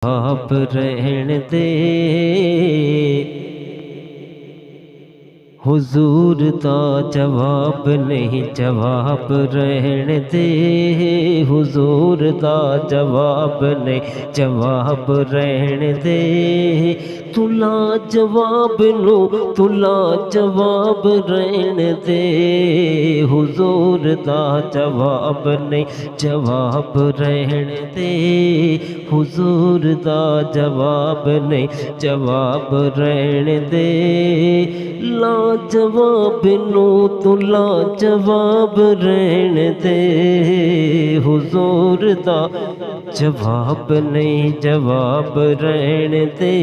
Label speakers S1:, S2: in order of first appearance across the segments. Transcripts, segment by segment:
S1: आप रहन दे हुजूर दा जवाब नहीं, जवाब रहन दे हुजूर दा जवाब नहीं, जवाब रहन दे। तुला जवाब नू तुला जवाब रहन दे हुजूर दा जवाब नहीं, जवाब रहन दे हुजूर दा जवाब नहीं, जवाब रहन दे। ला जवाब नू तुला जवाब रहन दे हुजूर दा जवाब नहीं, जवाब रहन दे।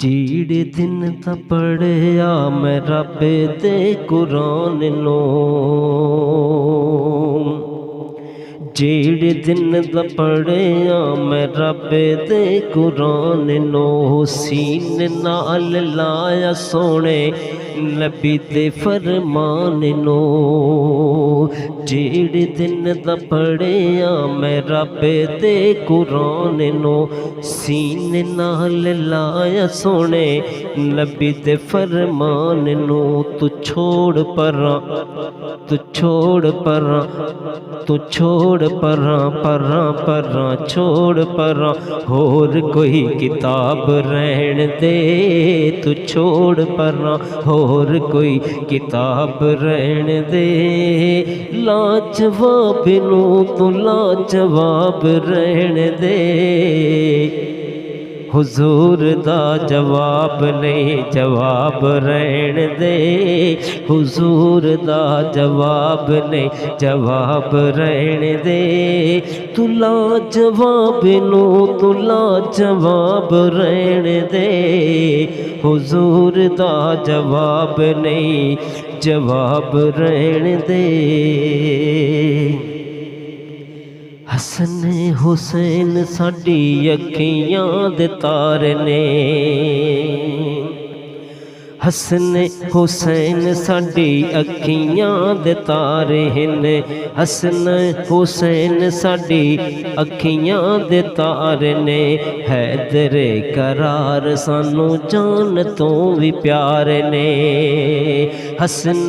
S1: जीड़े दिन दा पढ़िया मैं रब दे कुरान नो, जेड़े दिन दा पढ़िया मैं रब दे कुरान नो, सीने नाल लाया सोने नबी दे फरमान नो। जेड़े दिन दा पढ़िया मैं रब दे कुरान नो, सीने नाल लाया सोने नबी दे फरमान नो। तू छोड़ परा तू छोड़ परा तू छोड़ परा परा परा छोड़ परा, होर कोई किताब रहन दे। तू छोड़ परा होर कोई किताब रहन दे। ला जवाब नू तू ला जवाब रहन दे हुजूर दा जवाब नहीं, जवाब रहन दे हुजूर दा जवाब नहीं, जवाब रहन दे। तुला जवाब नू तुला जवाब रहन दे हुजूर दा जवाब नहीं, जवाब रहन दे। हसन हुसैन साडी अखियां दे तारे ने, हसन हुसैन साडी अखियां दे तारे ने, हसन हुसैन साडी अखियां दे तारे ने। हैदरे करार सानू जान तो भी प्यारे ने, हसन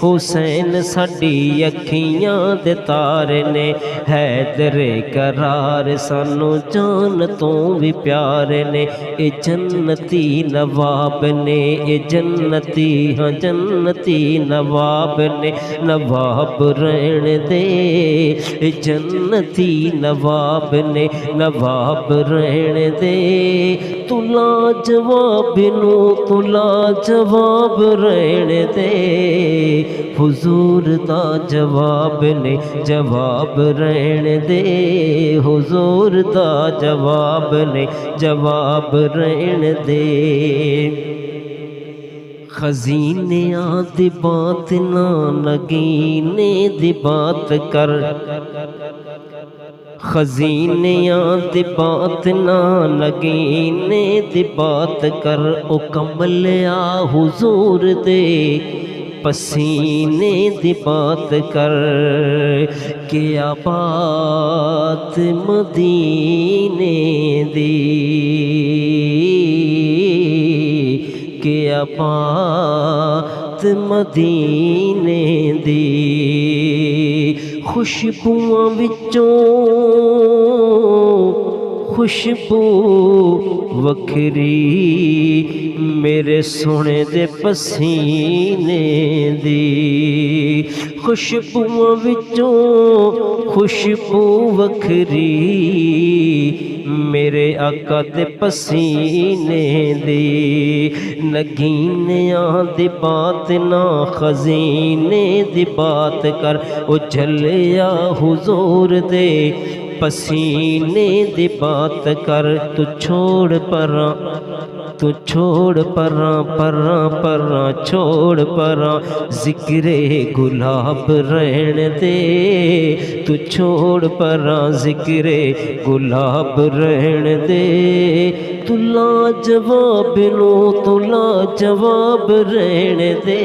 S1: हुसैन साडी अखियां दे तारे ने। हैदरे करार सानू जान तो भी प्यारे ने। ए जन्नती नवाब ने, ए जन्नती हाँ जन्नती नवाब ने, नवाब रहन दे। ए जन्नती नवाब ने, नवाब रहन दे। तुला जवाब नू तुला जवाब रहन दे हुजूर दा जवाब ने, जवाब रहन दे हुजूर दा जवाब ने, जवाब रहन दे। खजीनिया दी बात ना नगीने दी बात कर, खजीनिया दी बात ना नगीने दी बात कर। ओ कमलिया हुजूर दे पसीने दी बात कर। क्या बात मदीने दी, क्या बात मदीने दी। खुशबुआं विचों खुशबू वखरी मेरे सोने दे पसीने दी। खुशबुआं विचों खुशबू वखरी मेरे आका दे पसीने दी। नगीनियां दी बात ना खजीने दी बात कर। ओ झलिया हुजूर दे पसीने दी बात कर, तू छोड़ परा, तू छोड़ परा परा परा छोड़ परा, जिक्रे गुलाब रहन दे, तू छोड़ परा जिक्रे गुलाब रहन दे। तू लाजवाब नू तू लाजवाब रहन दे,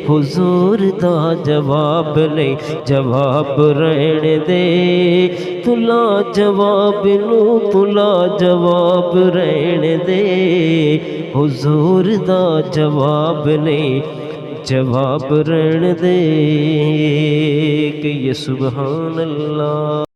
S1: हुजूर दा जवाब नहीं जवाब रहन दे। तू लाजवाब नू तू लाजवाब रहन दे, हुजूर दा जवाब नहीं जवाब रहन दे। कि ये सुभान अल्लाह।